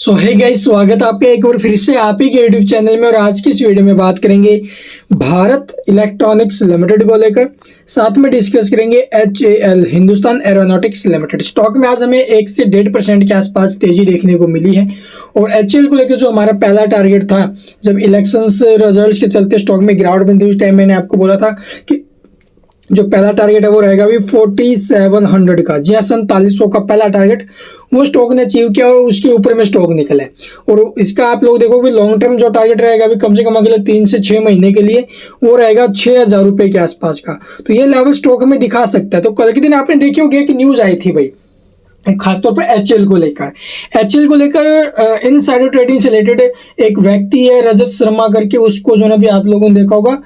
सो hey guys, स्वागत है आपका एक बार फिर से आप ही के यूट्यूब चैनल में। और आज की इस वीडियो में बात करेंगे भारत इलेक्ट्रॉनिक्स लिमिटेड को लेकर, साथ में डिस्कस करेंगे HAL Hindustan aeronautics limited. Stock में आज हमें 1 से 1.5% के आसपास तेजी देखने को मिली है। और HAL को लेकर जो हमारा पहला टारगेट था, जब इलेक्शंस रिजल्ट्स के चलते स्टॉक में गिरावट बनी थी, उस टाइम मैंने आपको बोला था कि जो पहला टारगेट है वो रहेगा भी 4700 का। जी हाँ, 4700 का पहला टारगेट वो स्टॉक ने अचीव किया और उसके ऊपर में स्टॉक निकला है। और इसका आप लोग देखो कि लॉन्ग टर्म जो टारगेट रहेगा अभी कम से कम अगले 3 से 6 महीने के लिए वो रहेगा 6000 रुपये के आसपास का। तो ये लेवल स्टॉक हमें दिखा सकता है। तो कल के दिन आपने देखी होगी कि न्यूज़ आई थी भाई, खासतौर पर HAL को लेकर इनसाइडर ट्रेडिंग से रिलेटेड एक व्यक्ति है रजत शर्मा करके, उसको जो है भी आप लोगों ने देखा होगा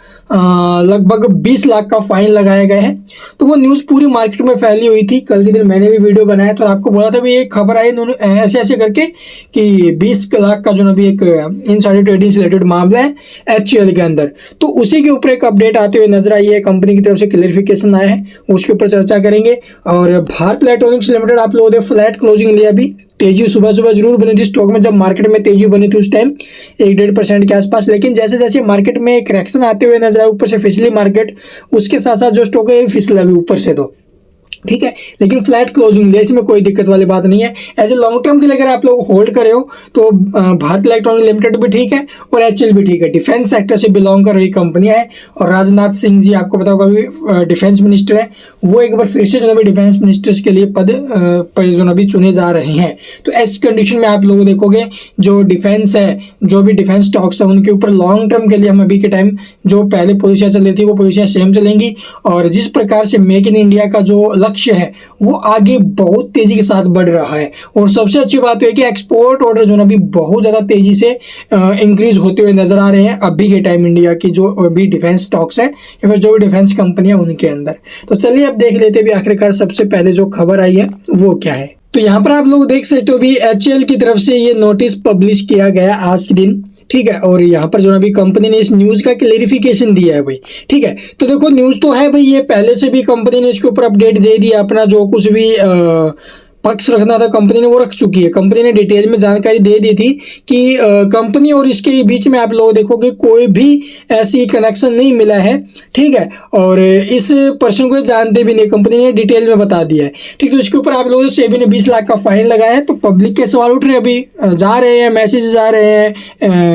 लगभग 20 लाख का फाइन लगाया गया है। तो वो न्यूज़ पूरी मार्केट में फैली हुई थी। कल के दिन मैंने भी वीडियो बनाया था और आपको बोला था भी ये खबर आई ऐसे ऐसे करके कि 20 लाख का जो ना भी एक इनसाइडर ट्रेडिंग से रिलेटेड मामला है HAL के अंदर। तो उसी के ऊपर एक अपडेट आते हुए नजर आई है, कंपनी की तरफ से क्लियरिफिकेशन आया है, उसके ऊपर चर्चा करेंगे। और भारत इलेक्ट्रॉनिक्स लिमिटेड आप लोगों ने फ्लैट क्लोजिंग लिया। भी तेजी सुबह सुबह जरूर बनी थी स्टॉक में, जब मार्केट में तेजी बनी थी उस टाइम 1-1.5% के आसपास। लेकिन जैसे जैसे मार्केट में करेक्शन आते हुए नजर आया, ऊपर से फिसली मार्केट, उसके साथ साथ जो स्टॉक है फिसला भी ऊपर से, तो ठीक है। लेकिन फ्लैट क्लोजिंग है, इसमें कोई दिक्कत वाली बात नहीं है। एज ए लॉन्ग टर्म के लिए अगर आप लोग होल्ड करे हो तो भारत इलेक्ट्रॉनिक लिमिटेड भी ठीक है और HAL भी ठीक है। डिफेंस सेक्टर से बिलोंग कर रही कंपनियां है। और राजनाथ सिंह जी आपको पता होगा अभी डिफेंस मिनिस्टर है, वो एक बार फिर से जो अभी डिफेंस मिनिस्टर्स के लिए पद जो अभी चुने जा रहे हैं। तो ऐसी कंडीशन में आप लोग देखोगे जो डिफेंस है, जो भी डिफेंस स्टॉक्स है, उनके ऊपर लॉन्ग टर्म के लिए हम अभी के टाइम जो पहले पोजीशन चल रही थी वो पोजीशन सेम चलेंगी। और जिस प्रकार से मेक इन इंडिया का जो लक्ष्य है वो आगे बहुत तेजी के साथ बढ़ रहा है। और सबसे अच्छी बात है कि एक्सपोर्ट ऑर्डर जो ना अभी बहुत ज़्यादा तेजी से इंक्रीज होते हुए नजर आ रहे हैं अभी के टाइम इंडिया की जो अभी डिफेंस स्टॉक्स है या फिर जो भी डिफेंस कंपनियां उनके अंदर। तो चलिए अब देख लेते भी आखिरकार सबसे पहले जो खबर आई है वो क्या है। तो यहाँ पर आप लोग देख सकते हो भी HAL की तरफ से ये नोटिस पब्लिश किया गया आज के दिन, ठीक है। और यहाँ पर जो अभी कंपनी ने इस न्यूज़ का क्लेरिफिकेशन दिया है भाई, ठीक है। तो देखो न्यूज़ तो है भाई, ये पहले से भी कंपनी ने इसके ऊपर अपडेट दे दिया, अपना जो कुछ भी पक्ष रखना था कंपनी ने वो रख चुकी है। कंपनी ने डिटेल में जानकारी दे दी थी कि कंपनी और इसके बीच में आप लोग देखोगे कोई भी ऐसी कनेक्शन नहीं मिला है, ठीक है। और इस पर्सन को जानते भी नहीं, कंपनी ने डिटेल में बता दिया है, ठीक है। तो इसके ऊपर आप लोगों से सेबी ने 20 लाख का फाइन लगाया है। तो पब्लिक के सवाल उठ रहे हैं, अभी जा रहे हैं, मैसेजेस आ रहे हैं,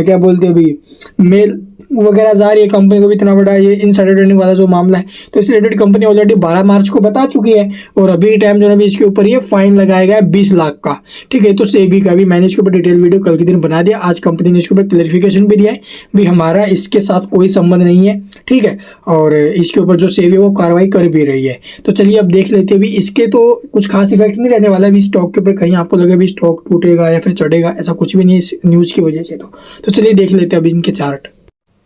क्या बोलते हैं अभी, मेल वगैरह जा रही है कंपनी को भी इतना बड़ा ये इनसाइडर ट्रेडिंग वाला जो मामला है। तो इस रिलेटेड कंपनी ऑलरेडी 12 मार्च को बता चुकी है और अभी टाइम जो है भी इसके ऊपर ये फाइन लगाया गया है 20 लाख का, ठीक है। तो सेबी का भी मैंने इसके ऊपर डिटेल वीडियो कल के दिन बना दिया। आज कंपनी ने इसके ऊपर क्लेरिफिकेशन भी दिया है भी हमारा इसके साथ कोई संबंध नहीं है, ठीक है। और इसके ऊपर जो सेबी वो कार्रवाई कर भी रही है। तो चलिए अब देख लेते हैं भी इसके तो कुछ खास इफेक्ट नहीं रहने वाला भी स्टॉक के ऊपर, कहीं आपको लगे भी स्टॉक टूटेगा या फिर चढ़ेगा, ऐसा कुछ भी नहीं इस न्यूज़ की वजह से। तो चलिए देख लेते हैं अभी इनके चार्ट।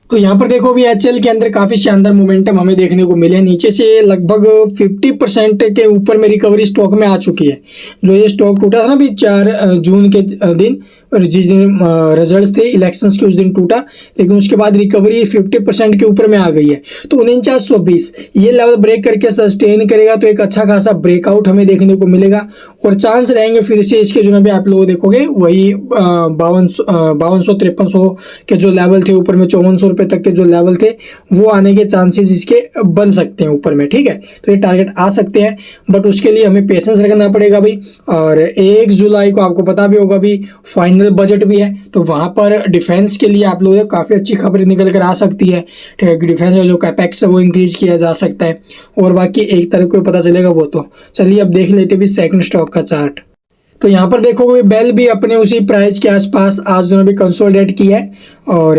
तो यहाँ पर देखो भी HAL के अंदर काफ़ी शानदार मोमेंटम हमें देखने को मिले। नीचे से लगभग 50% के ऊपर में रिकवरी स्टॉक में आ चुकी है। जो ये स्टॉक टूटा था ना भी 4 जून के दिन, और जिस दिन रिजल्ट्स थे इलेक्शंस के उस दिन टूटा, लेकिन उसके बाद रिकवरी 50% के ऊपर में आ गई है। तो 4920 ये लेवल ब्रेक करके सस्टेन करेगा तो एक अच्छा खासा ब्रेकआउट हमें देखने को मिलेगा। और चांस रहेंगे फिर से इसके जो भी आप लोग देखोगे वही 5200-5300 के जो लेवल थे ऊपर में 5400 रुपये तक के जो लेवल थे वो आने के चांसेस इसके बन सकते हैं ऊपर में, ठीक है। तो ये टारगेट आ सकते हैं, बट उसके लिए हमें पेशेंस रखना पड़ेगा भाई। और 1 जुलाई को आपको पता भी होगा भी फाइनल बजट भी है, तो वहाँ पर डिफेंस के लिए आप लोगों को काफ़ी अच्छी खबरें निकल कर आ सकती है, ठीक है। डिफेंस का जो कैपेक्स है वो इंक्रीज किया जा सकता है और बाकी 1 तारीख को पता चलेगा वो। तो चलिए अब देख लेते भी सेकंड स्टॉक का चार्ट। तो यहाँ पर देखोगे बेल भी अपने उसी प्राइस के आसपास आज जो भी कंसोलिडेट किया है और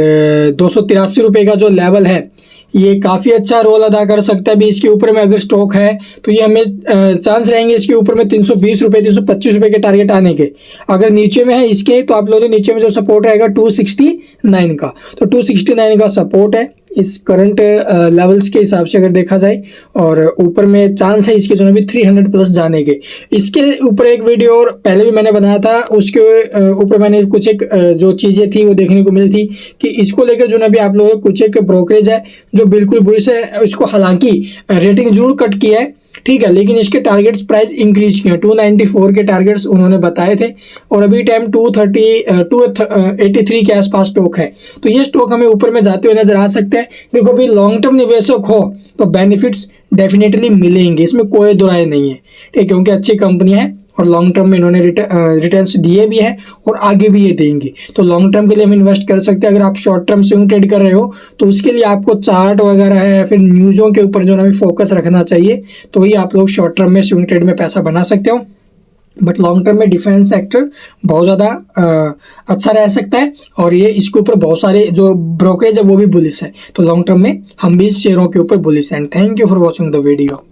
283 रुपये का जो लेवल है ये काफ़ी अच्छा रोल अदा कर सकता है भी। इसके ऊपर में अगर स्टॉक है तो ये हमें चांस रहेंगे इसके ऊपर में 320 रुपये 325 रुपये के टारगेट आने के। अगर नीचे में है इसके तो आप लोगों नीचे में जो सपोर्ट रहेगा 269 का, तो 269 का सपोर्ट है इस करंट लेवल्स के हिसाब से अगर देखा जाए। और ऊपर में चांस है इसके जो भी 300 प्लस जाने के। इसके ऊपर एक वीडियो और पहले भी मैंने बनाया था, उसके ऊपर मैंने कुछ एक जो चीज़ें थी वो देखने को मिली थी कि इसको लेकर जो भी आप लोगों कुछ एक ब्रोकरेज है जो बिल्कुल बुरी से इसको हालांकि रेटिंग जरूर कट की है ठीक है, लेकिन इसके टारगेट्स प्राइस इंक्रीज किए हैं, 294 के टारगेट्स उन्होंने बताए थे और अभी टाइम 283 के आसपास स्टॉक है। तो ये स्टॉक हमें ऊपर में जाते हुए नजर आ सकते हैं। देखो अभी लॉन्ग टर्म निवेशक हो तो बेनिफिट्स डेफिनेटली मिलेंगे, इसमें कोई दो राय नहीं है, ठीक है, क्योंकि अच्छी कंपनी है और लॉन्ग टर्म में इन्होंने रिटर्न्स दिए भी हैं और आगे भी ये देंगे। तो लॉन्ग टर्म के लिए हम इन्वेस्ट कर सकते हैं। अगर आप शॉर्ट टर्म स्विंग ट्रेड कर रहे हो तो उसके लिए आपको चार्ट वगैरह है या फिर न्यूज़ों के ऊपर जो है फोकस रखना चाहिए, तो ही आप लोग शॉर्ट टर्म में स्विंग ट्रेड में पैसा बना सकते हो। बट लॉन्ग टर्म में डिफेंस सेक्टर बहुत ज़्यादा अच्छा रह सकता है और ये इसके ऊपर बहुत सारे जो ब्रोकरेज है वो भी बुलिश है। तो लॉन्ग टर्म में हम भी शेयरों के ऊपर बुलिश हैं। Thank you for watching the video.